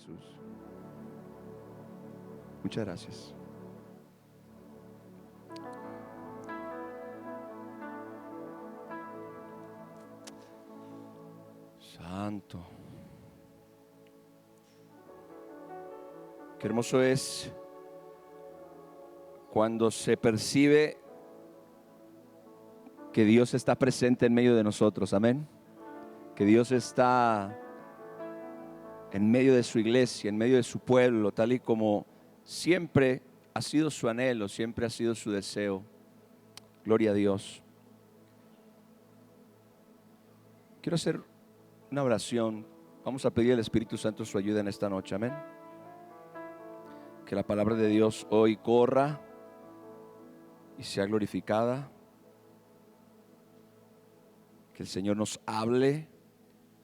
Jesús. Muchas gracias. Santo. Qué hermoso es cuando se percibe que Dios está presente en medio de nosotros. Amén. Que Dios está en medio de su iglesia, en medio de su pueblo, tal y como siempre ha sido su anhelo, siempre ha sido su deseo. Gloria a Dios. Quiero hacer una oración. Vamos a pedir al Espíritu Santo su ayuda en esta noche. Amén. Que la palabra de Dios hoy corra y sea glorificada. Que el Señor nos hable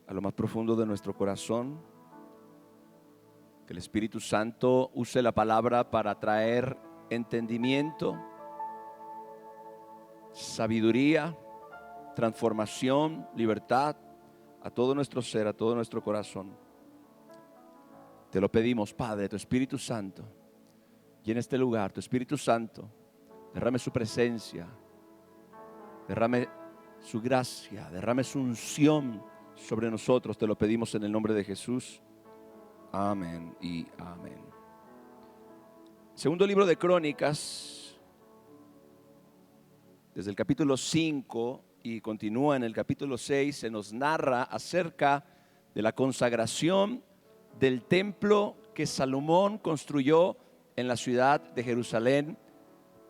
a lo más profundo de nuestro corazón. Que el Espíritu Santo use la palabra para traer entendimiento, sabiduría, transformación, libertad a todo nuestro ser, a todo nuestro corazón. Te lo pedimos, Padre, tu Espíritu Santo, y en este lugar, tu Espíritu Santo, derrame su presencia, derrame su gracia, derrame su unción sobre nosotros. Te lo pedimos en el nombre de Jesús. Amén y amén. Segundo libro de Crónicas, desde el capítulo 5 y continúa en el capítulo 6, se nos narra acerca de la consagración del templo que Salomón construyó en la ciudad de Jerusalén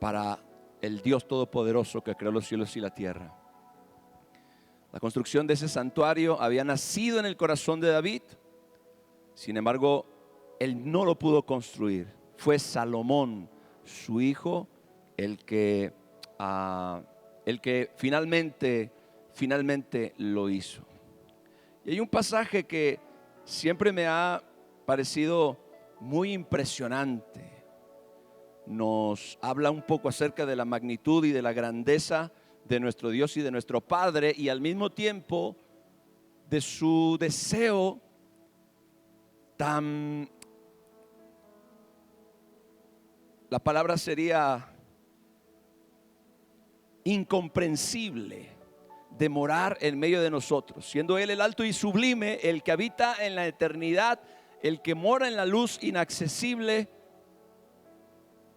para el Dios Todopoderoso que creó los cielos y la tierra. La construcción de ese santuario había nacido en el corazón de David. Sin embargo, él no lo pudo construir. Fue Salomón, su hijo, el que finalmente lo hizo. Y hay un pasaje que siempre me ha parecido muy impresionante. Nos habla un poco acerca de la magnitud y de la grandeza de nuestro Dios y de nuestro Padre, y al mismo tiempo de su deseo la palabra sería incomprensible, de morar en medio de nosotros, siendo Él el alto y sublime, el que habita en la eternidad, el que mora en la luz inaccesible.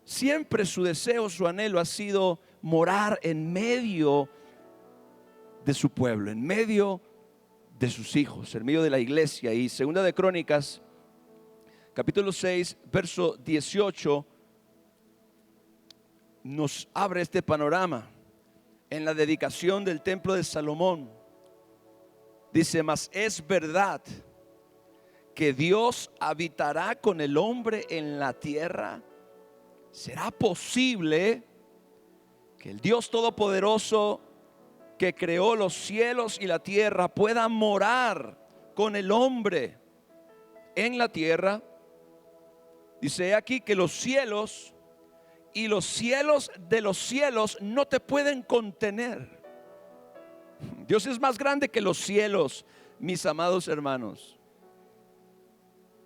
Siempre su deseo, su anhelo ha sido morar en medio de su pueblo, en medio de sus hijos, en medio de la iglesia. Y segunda de Crónicas, capítulo 6, verso 18, nos abre este panorama en la dedicación del templo de Salomón. Dice: mas es verdad que Dios habitará con el hombre en la tierra. ¿Será posible que el Dios Todopoderoso, que creó los cielos y la tierra, pueda morar con el hombre en la tierra? Dice aquí que los cielos y los cielos de los cielos no te pueden contener. Dios es más grande que los cielos, mis amados hermanos.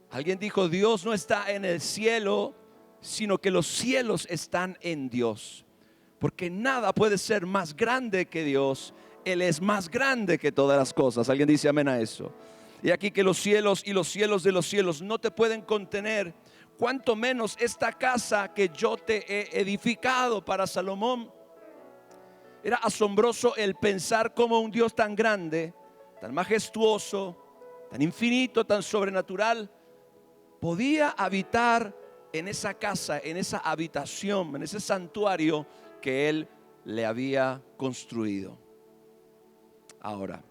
Alguien dijo: Dios no está en el cielo, sino que los cielos están en Dios. Porque nada puede ser más grande que Dios. Él es más grande que todas las cosas. Alguien dice amén a eso. Y aquí que los cielos y los cielos de los cielos no te pueden contener, cuanto menos esta casa que yo te he edificado. Para Salomón era asombroso el pensar cómo un Dios tan grande, tan majestuoso, tan infinito, tan sobrenatural, podía habitar en esa casa, en esa habitación, en ese santuario que él le había construido. Ahora,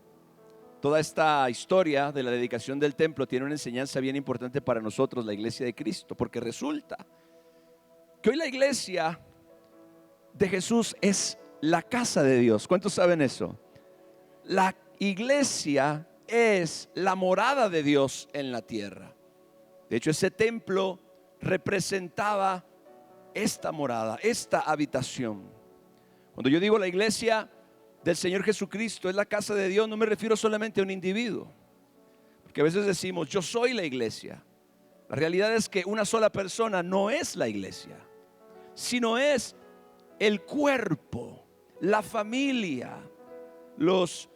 toda esta historia de la dedicación del templo tiene una enseñanza bien importante para nosotros, la iglesia de Cristo, porque resulta que hoy la iglesia de Jesús es la casa de Dios. ¿Cuántos saben eso? La iglesia es la morada de Dios en la tierra. De hecho, ese templo representaba esta morada, esta habitación. Cuando yo digo la iglesia del Señor Jesucristo es la casa de Dios, no me refiero solamente a un individuo, porque a veces decimos: yo soy la iglesia. La realidad es que una sola persona no es la iglesia, sino es el cuerpo, la familia, los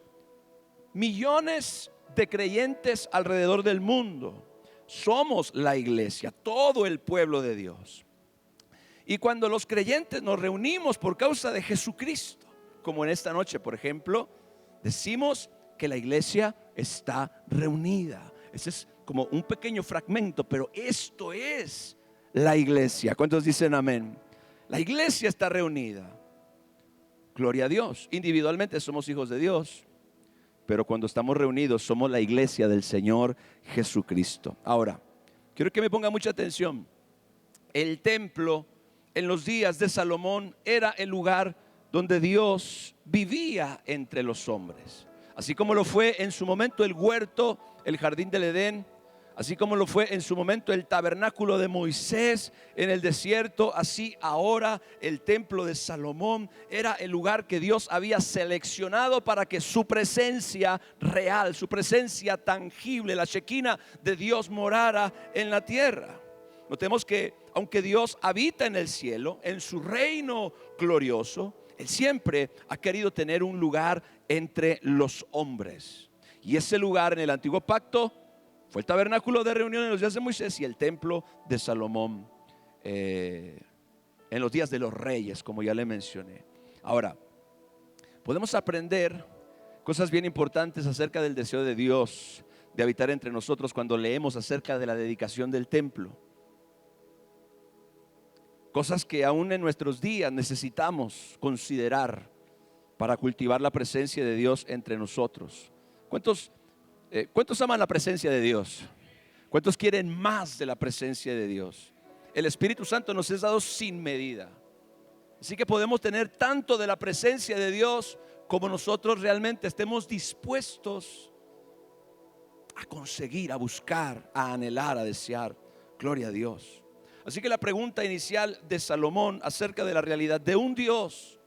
millones de creyentes alrededor del mundo. Somos la iglesia, todo el pueblo de Dios. Y cuando los creyentes nos reunimos por causa de Jesucristo, como en esta noche, por ejemplo, decimos que la iglesia está reunida. Ese es como un pequeño fragmento, pero esto es la iglesia. ¿Cuántos dicen amén? La iglesia está reunida. Gloria a Dios. Individualmente somos hijos de Dios, pero cuando estamos reunidos somos la iglesia del Señor Jesucristo. Ahora, quiero que me ponga mucha atención. El templo en los días de Salomón era el lugar donde Dios vivía entre los hombres. Así como lo fue en su momento el huerto, el jardín del Edén, así como lo fue en su momento el tabernáculo de Moisés en el desierto, así ahora el templo de Salomón era el lugar que Dios había seleccionado para que su presencia real, su presencia tangible, la Shekinah de Dios morara en la tierra. Notemos que aunque Dios habita en el cielo, en su reino glorioso, Él siempre ha querido tener un lugar entre los hombres. Y ese lugar en el antiguo pacto fue el tabernáculo de reunión en los días de Moisés y el templo de Salomón en los días de los reyes, como ya le mencioné. Ahora, podemos aprender cosas bien importantes acerca del deseo de Dios de habitar entre nosotros cuando leemos acerca de la dedicación del templo. Cosas que aún en nuestros días necesitamos considerar para cultivar la presencia de Dios entre nosotros. ¿Cuántos aman la presencia de Dios? ¿Cuántos quieren más de la presencia de Dios? El Espíritu Santo nos es dado sin medida. Así que podemos tener tanto de la presencia de Dios como nosotros realmente estemos dispuestos a conseguir, a buscar, a anhelar, a desear. Gloria a Dios. Así que la pregunta inicial de Salomón acerca de la realidad de un Dios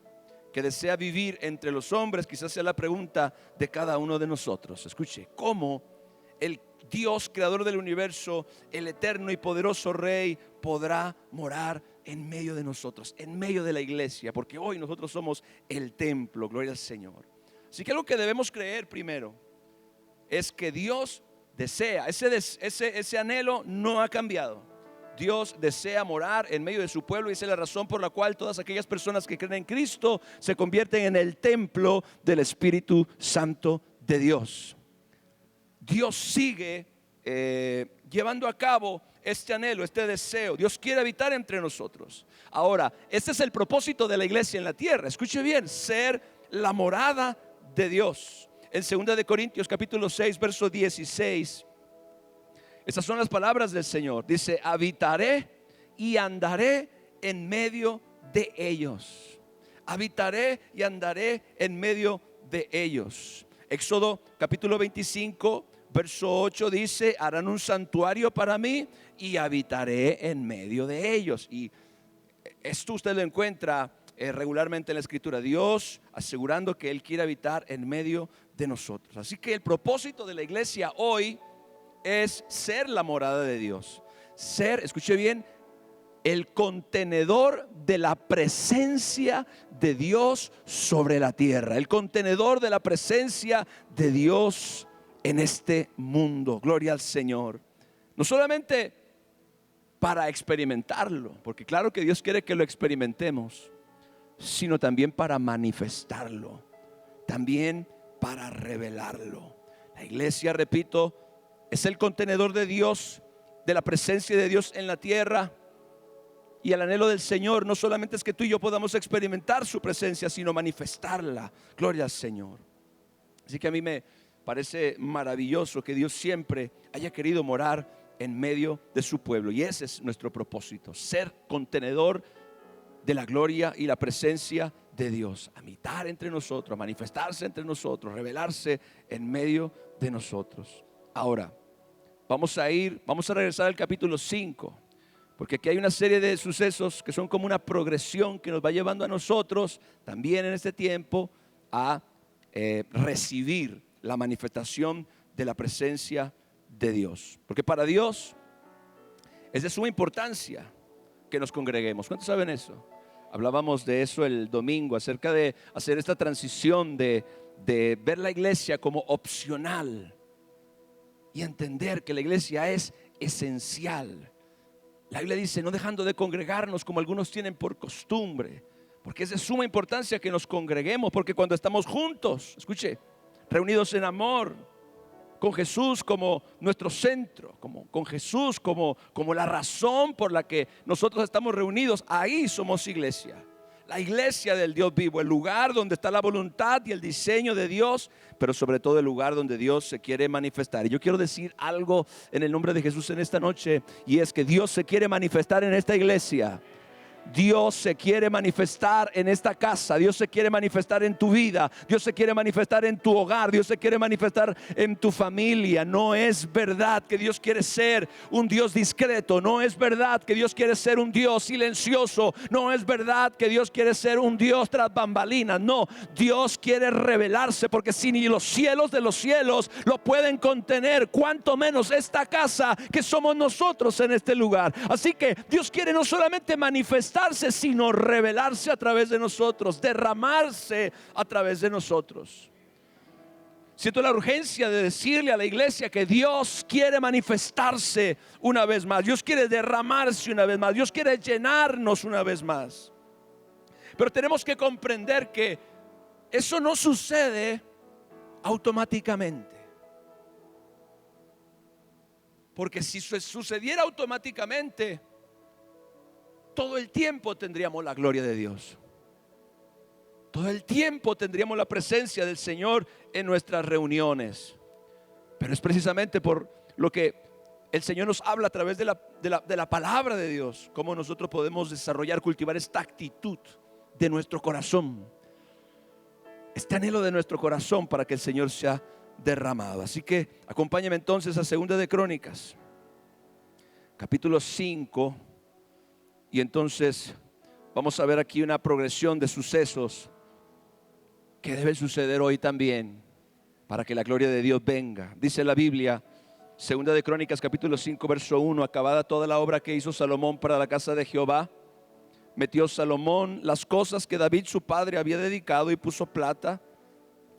que desea vivir entre los hombres, quizás sea la pregunta de cada uno de nosotros. Escuche, ¿cómo el Dios creador del universo, el eterno y poderoso Rey, podrá morar en medio de nosotros, en medio de la iglesia? Porque hoy nosotros somos el templo, gloria al Señor. Así que lo que debemos creer primero es que Dios desea, ese anhelo no ha cambiado. Dios desea morar en medio de su pueblo y esa es la razón por la cual todas aquellas personas que creen en Cristo se convierten en el templo del Espíritu Santo de Dios. Dios sigue llevando a cabo este anhelo, este deseo. Dios quiere habitar entre nosotros. Ahora, este es el propósito de la iglesia en la tierra. Escuche bien, ser la morada de Dios. En 2 de Corintios capítulo 6 verso 16, estas son las palabras del Señor. Dice, habitaré y andaré en medio de ellos. Habitaré y andaré en medio de ellos. Éxodo capítulo 25 verso 8 dice, harán un santuario para mí y habitaré en medio de ellos. Y esto usted lo encuentra regularmente en la Escritura. Dios asegurando que Él quiere habitar en medio de nosotros. Así que el propósito de la iglesia hoy es ser la morada de Dios. Ser, escuche bien, el contenedor de la presencia de Dios sobre la tierra. El contenedor de la presencia de Dios en este mundo. Gloria al Señor. No solamente para experimentarlo, porque claro que Dios quiere que lo experimentemos, sino también para manifestarlo, también para revelarlo. La iglesia, repito, es el contenedor de Dios, de la presencia de Dios en la tierra. Y el anhelo del Señor no solamente es que tú y yo podamos experimentar su presencia, sino manifestarla. Gloria al Señor. Así que a mí me parece maravilloso que Dios siempre haya querido morar en medio de su pueblo. Y ese es nuestro propósito, ser contenedor de la gloria y la presencia de Dios. Habitar entre nosotros, manifestarse entre nosotros, revelarse en medio de nosotros. Ahora, vamos a regresar al capítulo 5, porque aquí hay una serie de sucesos que son como una progresión que nos va llevando a nosotros también en este tiempo a recibir la manifestación de la presencia de Dios. Porque para Dios Es de suma importancia que nos congreguemos. ¿Cuántos saben eso? Hablábamos de eso el domingo, acerca de hacer esta transición de ver la iglesia como opcional y entender que la iglesia es esencial. La Biblia dice, no dejando de congregarnos como algunos tienen por costumbre, porque es de suma importancia que nos congreguemos, porque cuando estamos juntos, escuche, reunidos en amor, con Jesús como nuestro centro, con Jesús como la razón por la que nosotros estamos reunidos, ahí somos iglesia. La iglesia del Dios vivo, el lugar donde está la voluntad y el diseño de Dios, pero sobre todo el lugar donde Dios se quiere manifestar. Y yo quiero decir algo en el nombre de Jesús en esta noche, y es que Dios se quiere manifestar en esta iglesia. Dios se quiere manifestar en esta casa. Dios se quiere manifestar en tu vida. Dios se quiere manifestar en tu hogar. Dios se quiere manifestar en tu familia. No es verdad que Dios quiere ser un Dios discreto. No es verdad que Dios quiere ser un Dios silencioso. No es verdad que Dios quiere ser un Dios tras bambalinas. No, Dios quiere revelarse, porque si ni los cielos de los cielos lo pueden contener, cuanto menos esta casa que somos nosotros en este lugar. Así que Dios quiere no solamente manifestar, sino revelarse a través de nosotros, derramarse a través de nosotros. Siento la urgencia de decirle a la iglesia que Dios quiere manifestarse una vez más. Dios quiere derramarse una vez más. Dios quiere llenarnos una vez más. Pero tenemos que comprender que eso no sucede automáticamente. Porque si sucediera automáticamente, todo el tiempo tendríamos la gloria de Dios. Todo el tiempo tendríamos la presencia del Señor en nuestras reuniones. Pero es precisamente por lo que el Señor nos habla a través de la palabra de Dios, cómo nosotros podemos desarrollar, cultivar esta actitud de nuestro corazón, este anhelo de nuestro corazón para que el Señor sea derramado. Así que acompáñame entonces a Segunda de Crónicas, capítulo 5. Y entonces vamos a ver aquí una progresión de sucesos que deben suceder hoy también para que la gloria de Dios venga. Dice la Biblia, Segunda de Crónicas capítulo 5 verso 1: acabada toda la obra que hizo Salomón para la casa de Jehová, metió Salomón las cosas que David su padre había dedicado y puso plata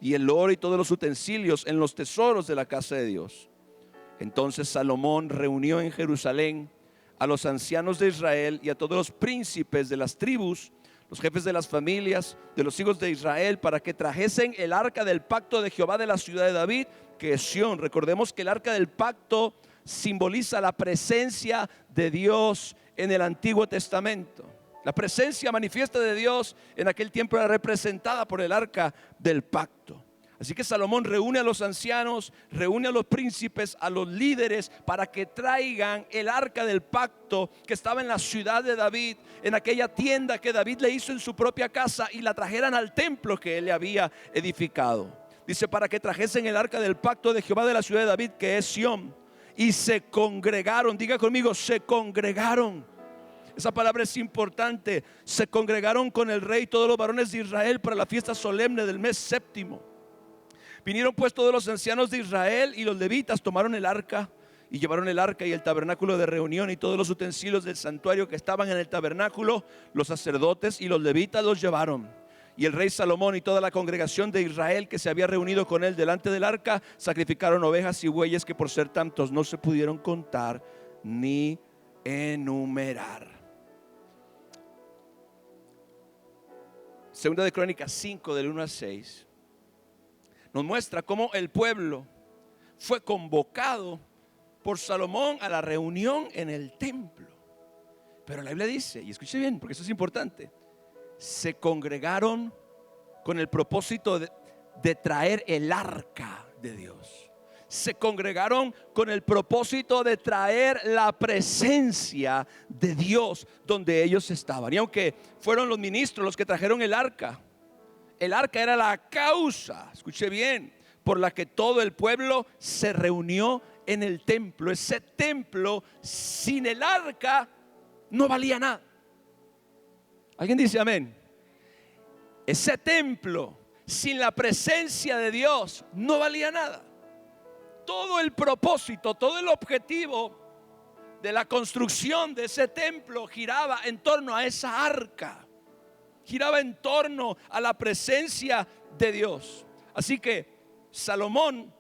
y el oro y todos los utensilios en los tesoros de la casa de Dios. Entonces Salomón reunió en Jerusalén a los ancianos de Israel y a todos los príncipes de las tribus, los jefes de las familias de los hijos de Israel, para que trajesen el arca del pacto de Jehová de la ciudad de David, que es Sión. Recordemos que el arca del pacto simboliza la presencia de Dios en el Antiguo Testamento. La presencia manifiesta de Dios en aquel tiempo era representada por el arca del pacto. Así que Salomón reúne a los ancianos, reúne a los príncipes, a los líderes, para que traigan el arca del pacto que estaba en la ciudad de David, en aquella tienda que David le hizo en su propia casa, y la trajeran al templo que él le había edificado. Dice, para que trajesen el arca del pacto de Jehová de la ciudad de David, que es Sión. Y se congregaron, diga conmigo, se congregaron. Esa palabra es importante. Se congregaron con el rey todos los varones de Israel para la fiesta solemne del mes séptimo. Vinieron pues todos los ancianos de Israel y los levitas tomaron el arca y llevaron el arca y el tabernáculo de reunión y todos los utensilios del santuario que estaban en el tabernáculo. Los sacerdotes y los levitas los llevaron. Y el rey Salomón y toda la congregación de Israel que se había reunido con él delante del arca sacrificaron ovejas y bueyes que por ser tantos no se pudieron contar ni enumerar. Segunda de Crónicas 5 del 1 al 6 nos muestra cómo el pueblo fue convocado por Salomón a la reunión en el templo. Pero la Biblia dice, y escuche bien porque eso es importante, se congregaron con el propósito de traer el arca de Dios. Se congregaron con el propósito de traer la presencia de Dios donde ellos estaban. Y aunque fueron los ministros los que trajeron el arca era la causa, escuche bien, por la que todo el pueblo se reunió en el templo. Ese templo sin el arca no valía nada. ¿Alguien dice amén? Ese templo sin la presencia de Dios no valía nada. Todo el propósito, todo el objetivo de la construcción de ese templo giraba en torno a esa arca, giraba en torno a la presencia de Dios. Así que Salomón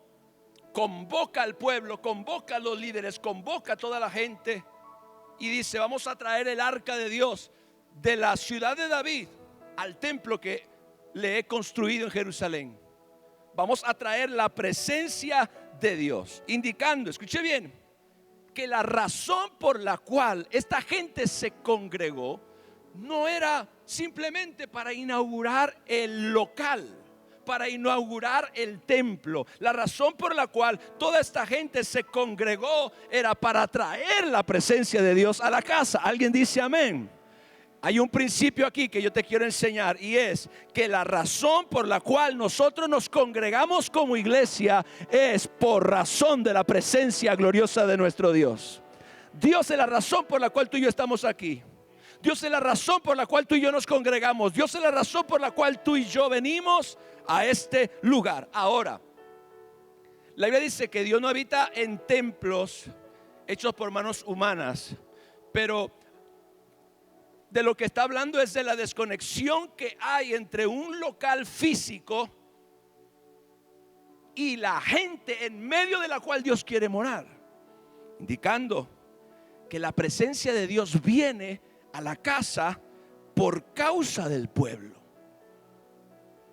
convoca al pueblo, convoca a los líderes, convoca a toda la gente y dice: vamos a traer el arca de Dios de la ciudad de David al templo que le he construido en Jerusalén. Vamos a traer la presencia de Dios, indicando, escuche bien, que la razón por la cual esta gente se congregó no era simplemente para inaugurar el local, para inaugurar el templo. La razón por la cual toda esta gente se congregó era para traer la presencia de Dios a la casa. ¿Alguien dice amén? Hay un principio aquí que yo te quiero enseñar, y es que la razón por la cual nosotros nos congregamos como iglesia es por razón de la presencia gloriosa de nuestro Dios. Dios es la razón por la cual tú y yo estamos aquí. Dios es la razón por la cual tú y yo nos congregamos. Dios es la razón por la cual tú y yo venimos a este lugar. Ahora, la Biblia dice que Dios no habita en templos hechos por manos humanas, pero de lo que está hablando es de la desconexión que hay entre un local físico y la gente en medio de la cual Dios quiere morar, indicando que la presencia de Dios viene a la casa por causa del pueblo,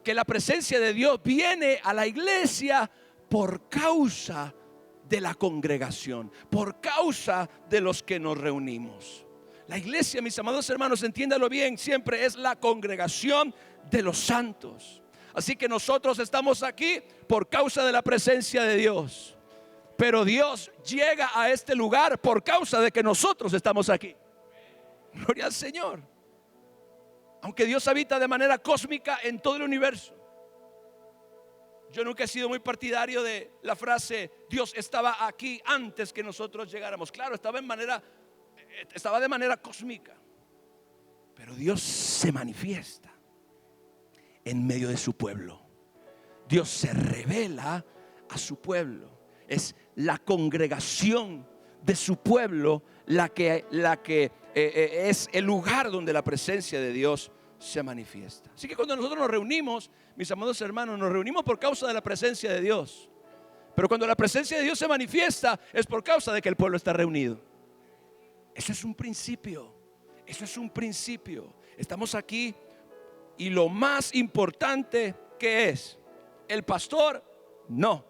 que la presencia de Dios viene a la iglesia por causa de la congregación, por causa de los que nos reunimos. La iglesia, mis amados hermanos, entiéndalo bien, siempre es la congregación de los santos. Así que nosotros estamos aquí por causa de la presencia de Dios, pero Dios llega a este lugar por causa de que nosotros estamos aquí. Gloria al Señor. Aunque Dios habita de manera cósmica en todo el universo, yo nunca he sido muy partidario de la frase Dios estaba aquí antes que nosotros llegáramos. Claro, estaba de manera cósmica, pero Dios se manifiesta en medio de su pueblo. Dios se revela a su pueblo. Es la congregación de su pueblo la que es el lugar donde la presencia de Dios se manifiesta. Así que cuando nosotros nos reunimos, mis amados hermanos, nos reunimos por causa de la presencia de Dios. Pero cuando la presencia de Dios se manifiesta, es por causa de que el pueblo está reunido. Eso es un principio. Eso es un principio. Estamos aquí y lo más importante que es el pastor, no.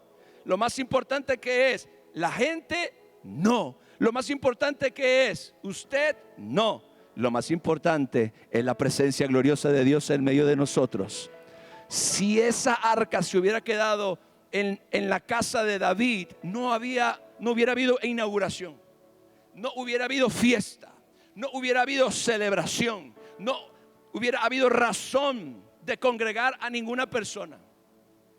Lo más importante que es la gente, no. Lo más importante que es usted, no. Lo más importante es la presencia gloriosa de Dios en medio de nosotros. Si esa arca se hubiera quedado en la casa de David, no hubiera habido inauguración, no hubiera habido fiesta, no hubiera habido celebración, no hubiera habido razón de congregar a ninguna persona.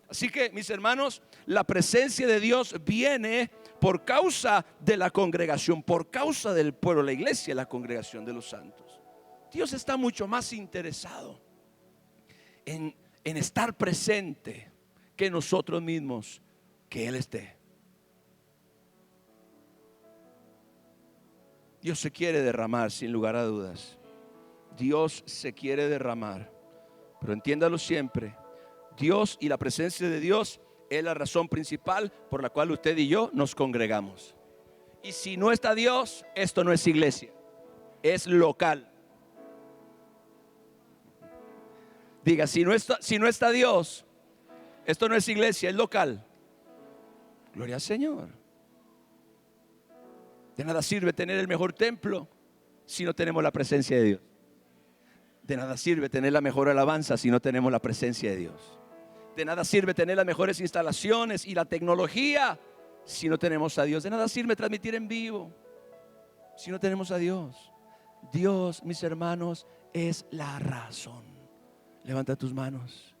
Así que, mis hermanos, la presencia de Dios viene por causa de la congregación, por causa del pueblo, la iglesia, la congregación de los santos. Dios está mucho más interesado en estar presente que nosotros mismos, que Él esté. Dios se quiere derramar, sin lugar a dudas. Dios se quiere derramar, pero entiéndalo siempre, Dios y la presencia de Dios es la razón principal por la cual usted y yo nos congregamos. Y si no está Dios, esto no es iglesia, es local. Diga, si no está Dios, esto no es iglesia, es local. Gloria al Señor. De nada sirve tener el mejor templo si no tenemos la presencia de Dios. De nada sirve tener la mejor alabanza si no tenemos la presencia de Dios. De nada sirve tener las mejores instalaciones y la tecnología si no tenemos a Dios. De nada sirve transmitir en vivo si no tenemos a Dios. Dios, mis hermanos, es la razón. Levanta tus manos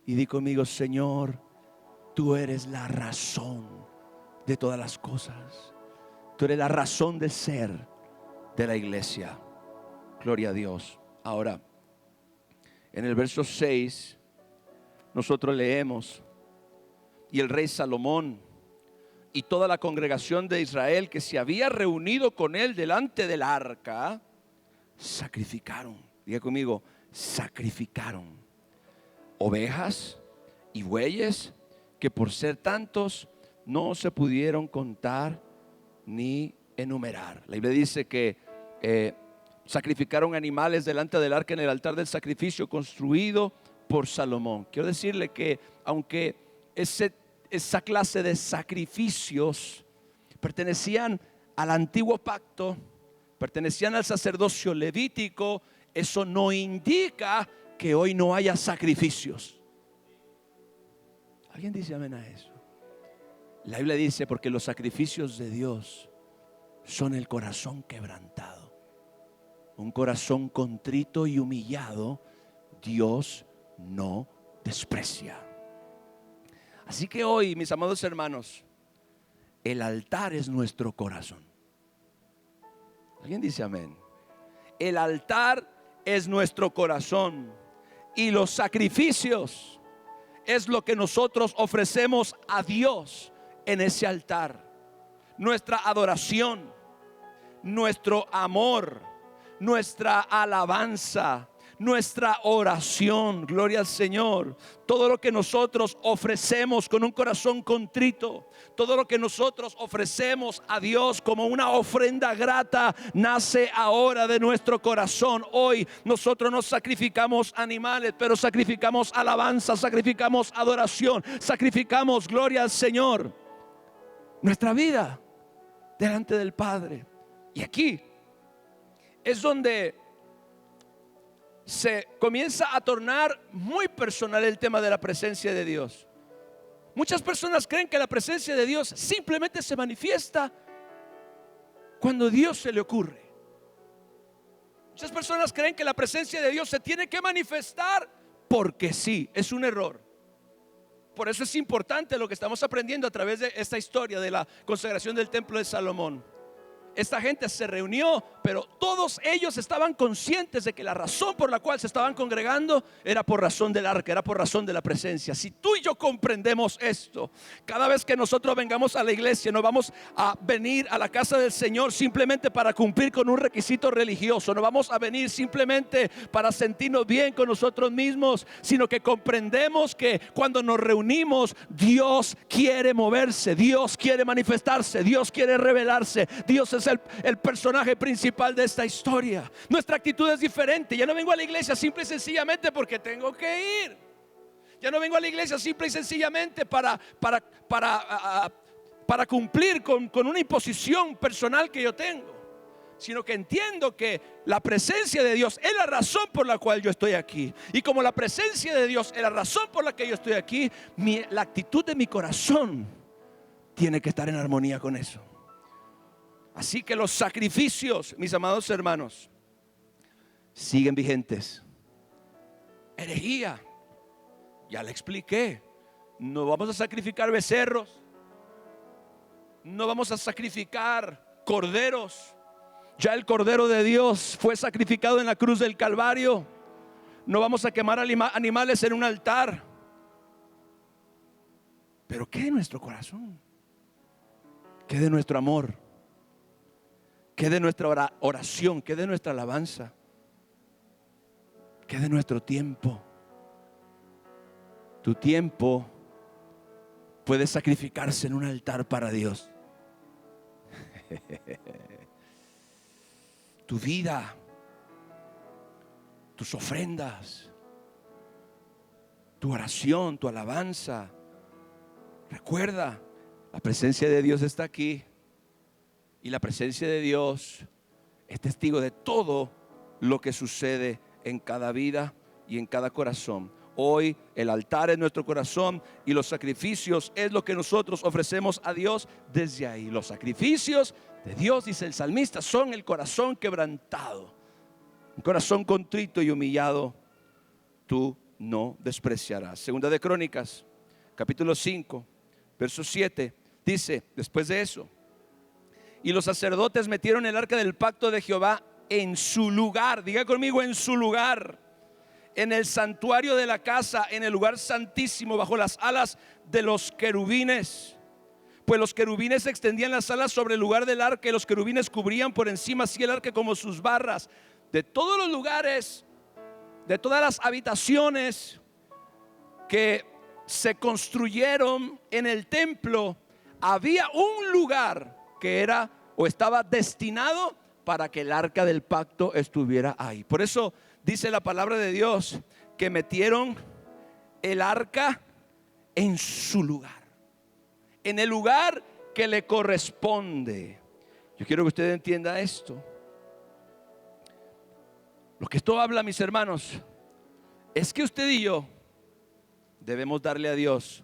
y di conmigo: Señor, tú eres la razón de todas las cosas. Tú eres la razón de ser de la iglesia. Gloria a Dios. Ahora, en el verso 6 nosotros leemos: y el rey Salomón y toda la congregación de Israel que se había reunido con él delante del arca, sacrificaron, diga conmigo, sacrificaron ovejas y bueyes que por ser tantos no se pudieron contar ni enumerar. La Biblia dice que sacrificaron animales delante del arca en el altar del sacrificio construido por Salomón. Quiero decirle que aunque esa clase de sacrificios pertenecían al antiguo pacto, pertenecían al sacerdocio levítico, eso no indica que hoy no haya sacrificios. ¿Alguien dice amén a eso? La Biblia dice, porque los sacrificios de Dios son el corazón quebrantado. Un corazón contrito y humillado, Dios no desprecia. Así que hoy, mis amados hermanos, el altar es nuestro corazón. ¿Alguien dice amén? El altar es nuestro corazón y los sacrificios es lo que nosotros ofrecemos a Dios en ese altar. Nuestra adoración, nuestro amor, nuestra alabanza, nuestra oración, gloria al Señor. Todo lo que nosotros ofrecemos con un corazón contrito, todo lo que nosotros ofrecemos a Dios como una ofrenda grata, nace ahora de nuestro corazón. Hoy nosotros no sacrificamos animales, pero sacrificamos alabanza, sacrificamos adoración, sacrificamos, gloria al Señor, nuestra vida delante del Padre. Y aquí es donde se comienza a tornar muy personal el tema de la presencia de Dios. Muchas personas creen que la presencia de Dios simplemente se manifiesta cuando Dios se le ocurre. Muchas personas creen que la presencia de Dios se tiene que manifestar porque sí. Es un error. Por eso es importante lo que estamos aprendiendo a través de esta historia de la consagración del templo de Salomón. Esta gente se reunió, pero todos ellos estaban conscientes de que la razón por la cual se estaban congregando era por razón del arca, era por razón de la presencia. Si tú y yo comprendemos esto, cada vez que nosotros vengamos a la iglesia, no vamos a venir a la casa del Señor simplemente para cumplir con un requisito religioso, no vamos a venir simplemente para sentirnos bien con nosotros mismos, sino que comprendemos que cuando nos reunimos, Dios quiere moverse, Dios quiere manifestarse, Dios quiere revelarse. Dios es el personaje principal de esta historia. Nuestra actitud es diferente. Ya no vengo a la iglesia simple y sencillamente porque tengo que ir. Ya no vengo a la iglesia simple y sencillamente para cumplir con una imposición personal que yo tengo, sino que entiendo que la presencia de Dios es la razón por la cual yo estoy aquí. Y como la presencia de Dios es la razón por la que yo estoy aquí, la actitud de mi corazón tiene que estar en armonía con eso. Así que los sacrificios, mis amados hermanos, siguen vigentes. Herejía, ya le expliqué. No vamos a sacrificar becerros, no vamos a sacrificar corderos. Ya el Cordero de Dios fue sacrificado en la cruz del Calvario. No vamos a quemar animales en un altar. Pero ¿qué de nuestro corazón? ¿Qué de nuestro amor? ¿Qué de nuestra oración? ¿Qué de nuestra alabanza? ¿Qué de nuestro tiempo? Tu tiempo puede sacrificarse en un altar para Dios. Tu vida, tus ofrendas, tu oración, tu alabanza. Recuerda, la presencia de Dios está aquí. Y la presencia de Dios es testigo de todo lo que sucede en cada vida y en cada corazón. Hoy el altar es nuestro corazón y los sacrificios es lo que nosotros ofrecemos a Dios desde ahí. Los sacrificios de Dios, dice el salmista, son el corazón quebrantado. Un corazón contrito y humillado tú no despreciarás. Segunda de Crónicas, capítulo 5, verso 7, dice, después de eso: y los sacerdotes metieron el arca del pacto de Jehová en su lugar. Diga conmigo, en su lugar. En el santuario de la casa, en el lugar santísimo, bajo las alas de los querubines. pues los querubines extendían las alas sobre el lugar del arca, y los querubines cubrían por encima así el arca como sus barras. De todos los lugares, de todas las habitaciones que se construyeron en el templo, había un lugar que era o estaba destinado para que el arca del pacto estuviera ahí. Por eso dice la palabra de Dios que metieron el arca en su lugar, en el lugar que le corresponde. Yo quiero que usted entienda esto. Lo que esto habla, mis hermanos, es que usted y yo debemos darle a Dios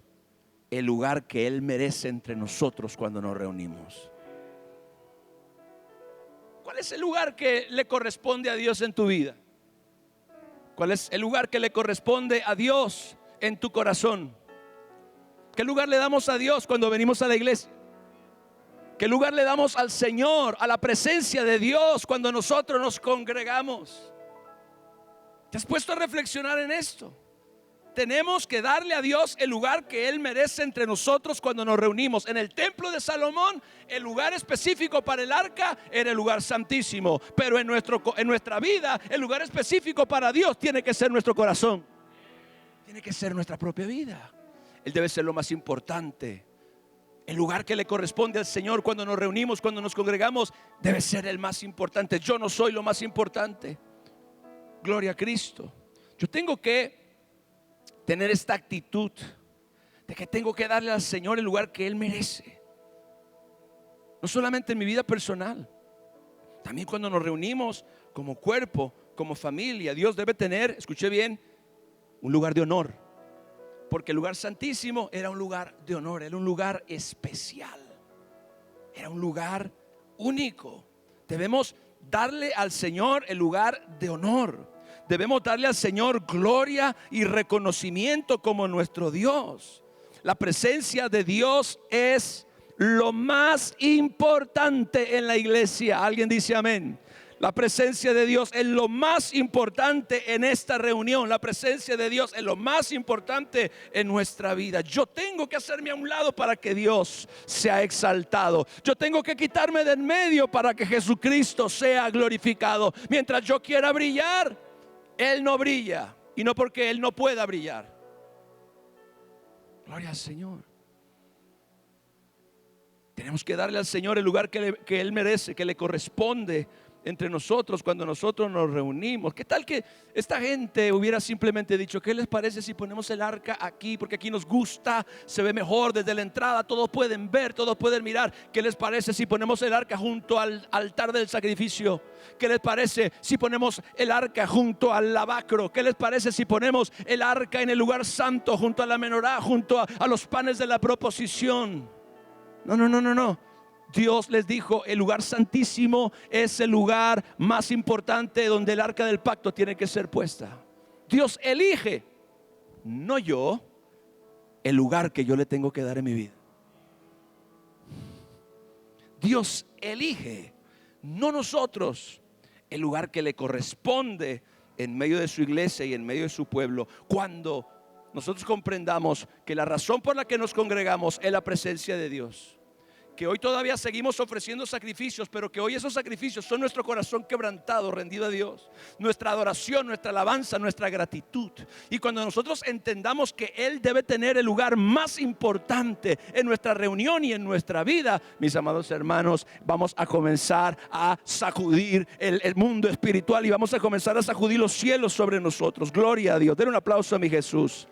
el lugar que Él merece entre nosotros cuando nos reunimos. ¿Cuál es el lugar que le corresponde a Dios en tu vida? ¿Cuál es el lugar que le corresponde a Dios en tu corazón? ¿Qué lugar le damos a Dios cuando venimos a la iglesia? ¿Qué lugar le damos al Señor, a la presencia de Dios cuando nosotros nos congregamos? ¿Te has puesto a reflexionar en esto? Tenemos que darle a Dios el lugar que Él merece entre nosotros cuando nos reunimos. En el templo de Salomón, el lugar específico para el arca era el lugar santísimo. Pero en nuestra vida, el lugar específico para Dios tiene que ser nuestro corazón. Tiene que ser nuestra propia vida. Él debe ser lo más importante. El lugar que le corresponde al Señor cuando nos reunimos, cuando nos congregamos, debe ser el más importante. Yo no soy lo más importante. Gloria a Cristo. Yo tengo que tener esta actitud de que tengo que darle al Señor el lugar que Él merece. No solamente en mi vida personal, también cuando nos reunimos como cuerpo, como familia. Dios debe tener, escuche bien, un lugar de honor. Porque el lugar santísimo era un lugar de honor, era un lugar especial, era un lugar único. Debemos darle al Señor el lugar de honor. Debemos darle al Señor gloria y reconocimiento como nuestro Dios. La presencia de Dios es lo más importante en la iglesia. ¿Alguien dice amén? La presencia de Dios es lo más importante en esta reunión. La presencia de Dios es lo más importante en nuestra vida. Yo tengo que hacerme a un lado para que Dios sea exaltado. Yo tengo que quitarme de en medio para que Jesucristo sea glorificado. Mientras yo quiera brillar, Él no brilla. Y no porque Él no pueda brillar. Gloria al Señor. Tenemos que darle al Señor el lugar que Él merece, que le corresponde entre nosotros cuando nosotros nos reunimos. ¿Qué tal que esta gente hubiera simplemente dicho: ¿qué les parece si ponemos el arca aquí? Porque aquí nos gusta, se ve mejor desde la entrada, todos pueden ver, todos pueden mirar. ¿Qué les parece si ponemos el arca junto al altar del sacrificio? ¿Qué les parece si ponemos el arca junto al lavacro? ¿Qué les parece si ponemos el arca en el lugar santo, junto a la menorá, junto a los panes de la proposición? No. Dios les dijo: el lugar santísimo es el lugar más importante donde el arca del pacto tiene que ser puesta. Dios elige, no yo, el lugar que yo le tengo que dar en mi vida. Dios elige, no nosotros, el lugar que le corresponde en medio de su iglesia y en medio de su pueblo. Cuando nosotros comprendamos que la razón por la que nos congregamos es la presencia de Dios, que hoy todavía seguimos ofreciendo sacrificios, pero que hoy esos sacrificios son nuestro corazón quebrantado, rendido a Dios, nuestra adoración, nuestra alabanza, nuestra gratitud. Y cuando nosotros entendamos que Él debe tener el lugar más importante en nuestra reunión y en nuestra vida, mis amados hermanos, vamos a comenzar a sacudir el mundo espiritual y vamos a comenzar a sacudir los cielos sobre nosotros. Gloria a Dios. Den un aplauso a mi Jesús.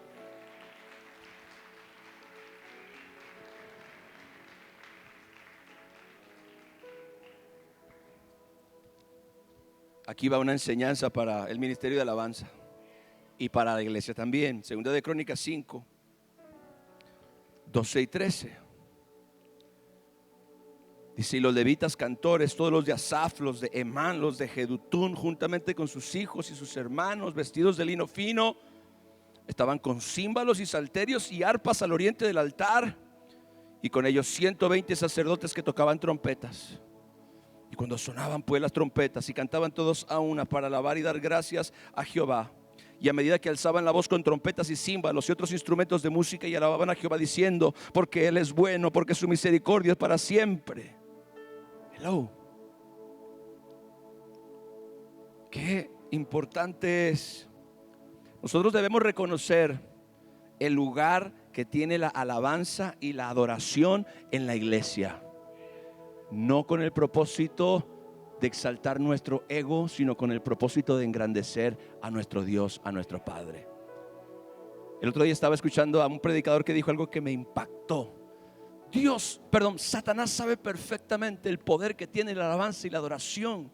Aquí va una enseñanza para el ministerio de alabanza y para la iglesia también. Segunda de Crónicas 5, 12 y 13. Dice: y los levitas cantores, todos los de Asaf, los de Emán, los de Jedutún, juntamente con sus hijos y sus hermanos, vestidos de lino fino, estaban con címbalos y salterios y arpas al oriente del altar, y con ellos 120 sacerdotes que tocaban trompetas. Y cuando sonaban pues las trompetas y cantaban todos a una para alabar y dar gracias a Jehová, Y a medida que alzaban la voz con trompetas y címbalos y otros instrumentos de música, y alababan a Jehová diciendo: porque Él es bueno, porque su misericordia es para siempre. Hello. Qué importante es. Nosotros debemos reconocer el lugar que tiene la alabanza y la adoración en la iglesia. No con el propósito de exaltar nuestro ego, sino con el propósito de engrandecer a nuestro Dios, a nuestro Padre. El otro día estaba escuchando a un predicador que dijo algo que me impactó. Satanás sabe perfectamente el poder que tiene la alabanza y la adoración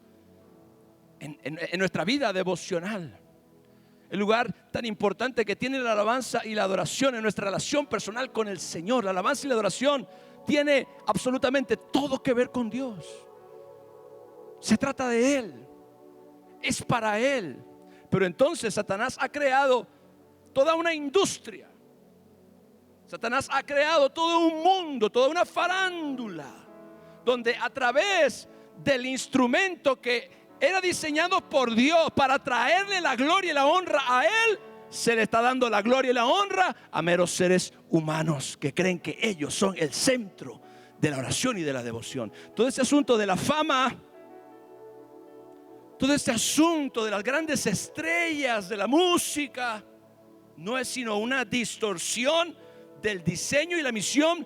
en nuestra vida devocional. El lugar tan importante que tiene la alabanza y la adoración en nuestra relación personal con el Señor. La alabanza y la adoración tiene absolutamente todo que ver con Dios. Se trata de Él, es para Él. Pero entonces Satanás ha creado toda una industria. Satanás ha creado todo un mundo, toda una farándula, donde a través del instrumento que era diseñado por Dios para traerle la gloria y la honra a Él, se le está dando la gloria y la honra a meros seres humanos que creen que ellos son el centro de la oración y de la devoción. Todo este asunto de la fama, todo este asunto de las grandes estrellas de la música, no es sino una distorsión del diseño y la misión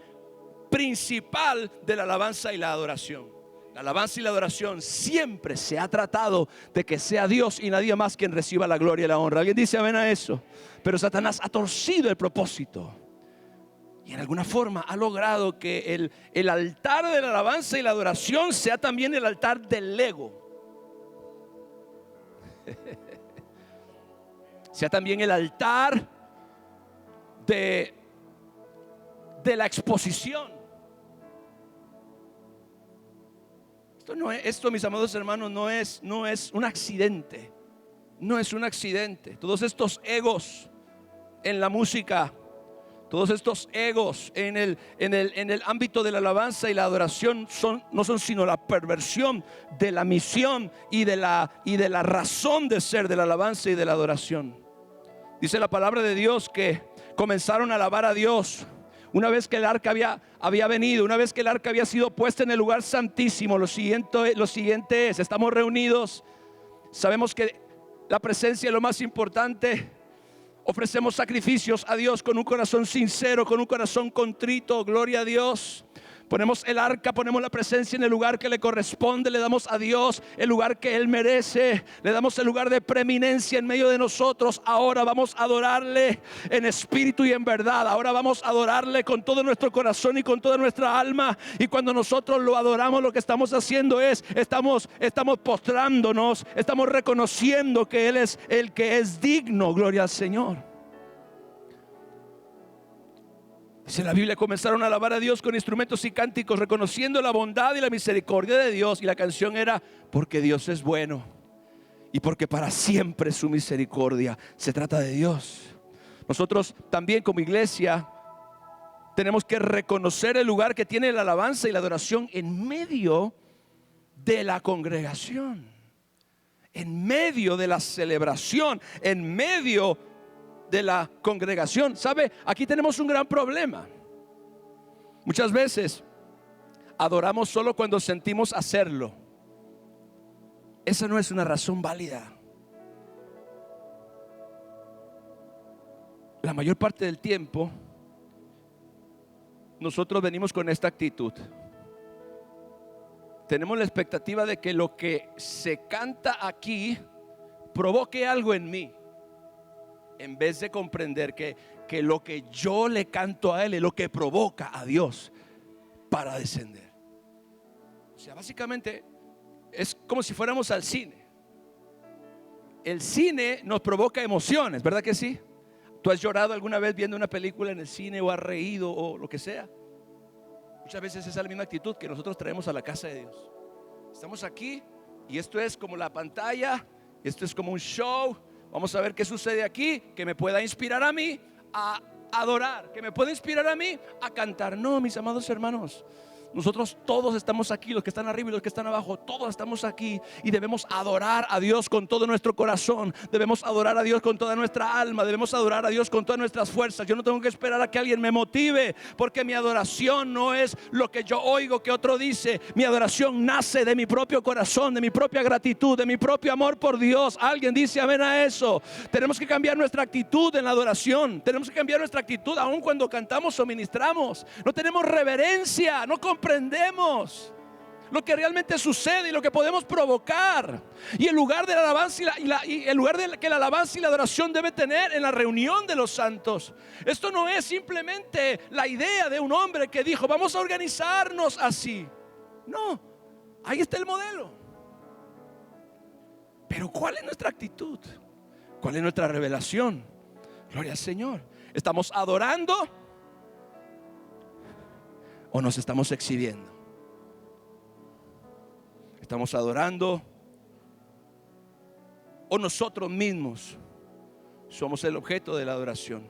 principal de la alabanza y la adoración. La alabanza y la adoración siempre se ha tratado de que sea Dios y nadie más quien reciba la gloria y la honra. ¿Alguien dice amén a eso? Pero Satanás ha torcido el propósito y en alguna forma ha logrado que el altar de la alabanza y la adoración sea también el altar del ego. Sea también el altar de la exposición. Esto, mis amados hermanos, no es un accidente. No es un accidente. Todos estos egos en la música, todos estos egos en el ámbito de la alabanza y la adoración no son sino la perversión de la misión y de la razón de ser de la alabanza y de la adoración. Dice la palabra de Dios que comenzaron a alabar a Dios una vez que el arca había venido, una vez que el arca había sido puesta en el lugar santísimo. Lo siguiente es: estamos reunidos, sabemos que la presencia es lo más importante. Ofrecemos sacrificios a Dios con un corazón sincero, con un corazón contrito. Gloria a Dios. Ponemos el arca, ponemos la presencia en el lugar que le corresponde. Le damos a Dios el lugar que Él merece. Le damos el lugar de preeminencia en medio de nosotros. Ahora vamos a adorarle en espíritu y en verdad. Ahora vamos a adorarle con todo nuestro corazón y con toda nuestra alma. Y cuando nosotros lo adoramos, lo que estamos haciendo es estamos postrándonos, estamos reconociendo que Él es el que es digno. Gloria al Señor. Dice la Biblia: comenzaron a alabar a Dios con instrumentos y cánticos, reconociendo la bondad y la misericordia de Dios. Y la canción era: porque Dios es bueno y porque para siempre es su misericordia. Se trata de Dios. Nosotros también como iglesia tenemos que reconocer el lugar que tiene la alabanza y la adoración en medio de la congregación, en medio de la celebración, en medio de la congregación. ¿Sabe? Aquí tenemos un gran problema. Muchas veces adoramos solo cuando sentimos hacerlo. Esa no es una razón válida. La mayor parte del tiempo nosotros venimos con esta actitud. Tenemos la expectativa de que lo que se canta aquí provoque algo en mí, en vez de comprender que lo que yo le canto a Él es lo que provoca a Dios para descender. O sea, básicamente es como si fuéramos al cine. El cine nos provoca emociones, ¿verdad que sí? ¿Tú has llorado alguna vez viendo una película en el cine, o has reído, o lo que sea? Muchas veces es la misma actitud que nosotros traemos a la casa de Dios. Estamos aquí y esto es como la pantalla, esto es como un show. Vamos a ver qué sucede aquí, que me pueda inspirar a mí a adorar, que me pueda inspirar a mí a cantar. No, mis amados hermanos, Nosotros todos estamos aquí, los que están arriba y los que están abajo, todos estamos aquí y debemos adorar a Dios con todo nuestro corazón. Debemos adorar a Dios con toda nuestra alma. Debemos adorar a Dios con todas nuestras fuerzas. Yo no tengo que esperar a que alguien me motive, porque mi adoración no es lo que yo oigo que otro dice. Mi adoración nace de mi propio corazón, de mi propia gratitud, de mi propio amor por Dios. Alguien dice amén a eso. Tenemos que cambiar nuestra actitud en la adoración. Tenemos que cambiar nuestra actitud aun cuando cantamos o ministramos. No tenemos reverencia, no comprendemos lo que realmente sucede y lo que podemos provocar. Y el lugar de la alabanza y el lugar que la alabanza y la adoración debe tener en la reunión de los santos. Esto no es simplemente la idea de un hombre que dijo vamos a organizarnos así. No, ahí está el modelo. Pero ¿cuál es nuestra actitud? ¿Cuál es nuestra revelación? Gloria al Señor. ¿Estamos adorando o nos estamos exhibiendo? ¿Estamos adorando o nosotros mismos somos el objeto de la adoración?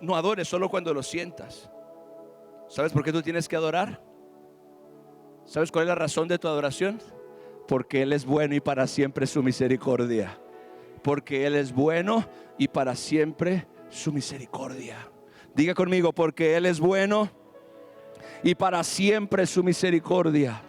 No adores solo cuando lo sientas. ¿Sabes por qué tú tienes que adorar? ¿Sabes cuál es la razón de tu adoración? Porque Él es bueno y para siempre su misericordia. Porque Él es bueno y para siempre su misericordia. Diga conmigo, porque Él es bueno y para siempre su misericordia.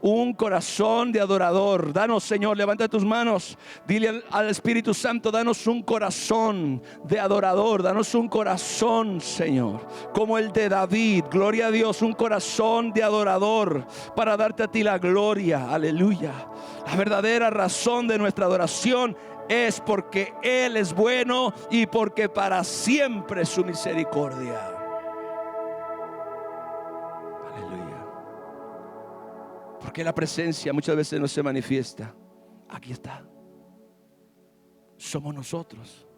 Un corazón de adorador. Danos, Señor, levanta tus manos. Dile al Espíritu Santo, danos un corazón de adorador. Danos un corazón, Señor, como el de David. Gloria a Dios, un corazón de adorador para darte a ti la gloria. Aleluya. La verdadera razón de nuestra adoración es porque Él es bueno y porque para siempre su misericordia. Porque la presencia muchas veces no se manifiesta. Aquí está. Somos nosotros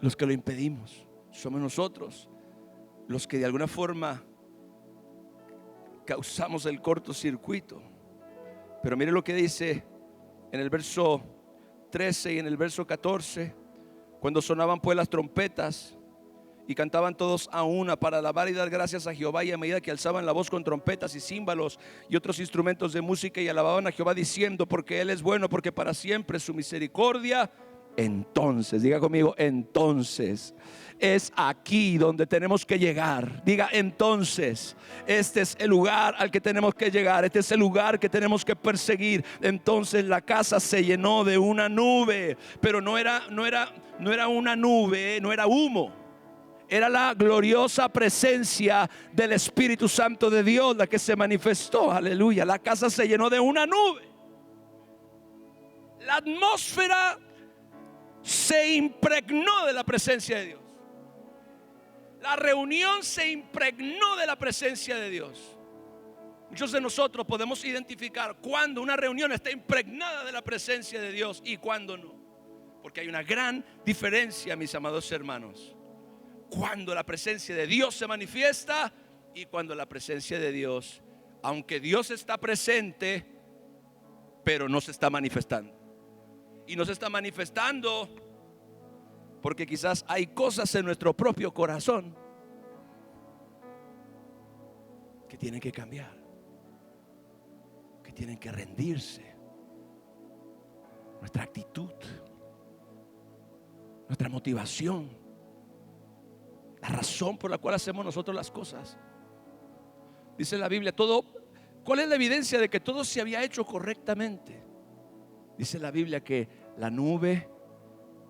los que lo impedimos. Somos nosotros los que de alguna forma causamos el cortocircuito. Pero mire lo que dice en el verso 13 y en el verso 14. Cuando sonaban pues las trompetas y cantaban todos a una para alabar y dar gracias a Jehová, y a medida que alzaban la voz con trompetas y címbalos y otros instrumentos de música y alababan a Jehová diciendo, porque Él es bueno, porque para siempre su misericordia. Entonces, diga conmigo, entonces es aquí donde tenemos que llegar. Diga, entonces este es el lugar al que tenemos que llegar. Este es el lugar que tenemos que perseguir. Entonces la casa se llenó de una nube, pero no era una nube, no era humo. Era la gloriosa presencia del Espíritu Santo de Dios la que se manifestó. Aleluya. La casa se llenó de una nube. La atmósfera se impregnó de la presencia de Dios. La reunión se impregnó de la presencia de Dios. Muchos de nosotros podemos identificar cuando una reunión está impregnada de la presencia de Dios y cuando no. Porque hay una gran diferencia, mis amados hermanos. Cuando la presencia de Dios se manifiesta y cuando la presencia de Dios, aunque Dios está presente, pero no se está manifestando. Y no se está manifestando porque quizás hay cosas en nuestro propio corazón que tienen que cambiar, que tienen que rendirse. Nuestra actitud, nuestra motivación, la razón por la cual hacemos nosotros las cosas. Dice la Biblia, ¿cuál es la evidencia de que todo se había hecho correctamente? Dice la Biblia que la nube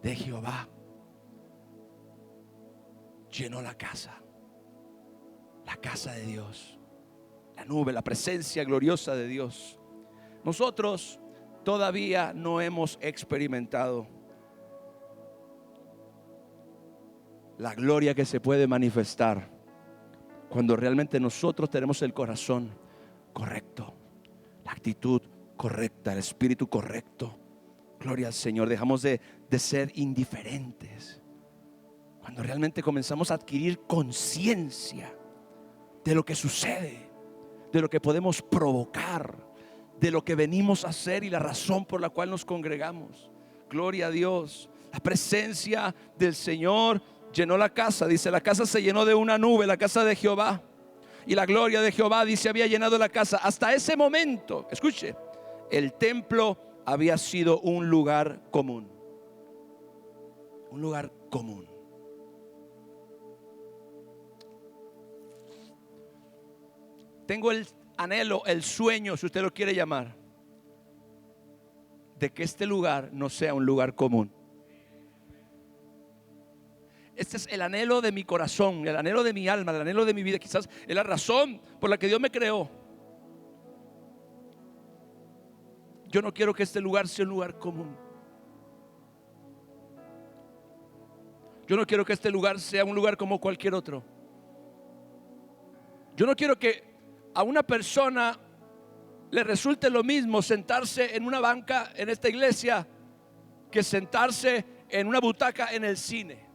de Jehová llenó la casa de Dios. La nube, la presencia gloriosa de Dios. Nosotros todavía no hemos experimentado la gloria que se puede manifestar cuando realmente nosotros tenemos el corazón correcto, la actitud correcta, el espíritu correcto. Gloria al Señor. Dejamos de ser indiferentes cuando realmente comenzamos a adquirir conciencia de lo que sucede, de lo que podemos provocar, de lo que venimos a hacer y la razón por la cual nos congregamos. Gloria a Dios. La presencia del Señor llenó la casa. Dice, la casa se llenó de una nube, la casa de Jehová. Y la gloria de Jehová, dice, había llenado la casa. Hasta ese momento, escuche, el templo había sido un lugar común. Un lugar común. Tengo el anhelo, el sueño, si usted lo quiere llamar, de que este lugar no sea un lugar común. Este es el anhelo de mi corazón, el anhelo de mi alma, el anhelo de mi vida. Quizás es la razón por la que Dios me creó. Yo no quiero que este lugar sea un lugar común. Yo no quiero que este lugar sea un lugar como cualquier otro. Yo no quiero que a una persona le resulte lo mismo sentarse en una banca en esta iglesia que sentarse en una butaca en el cine.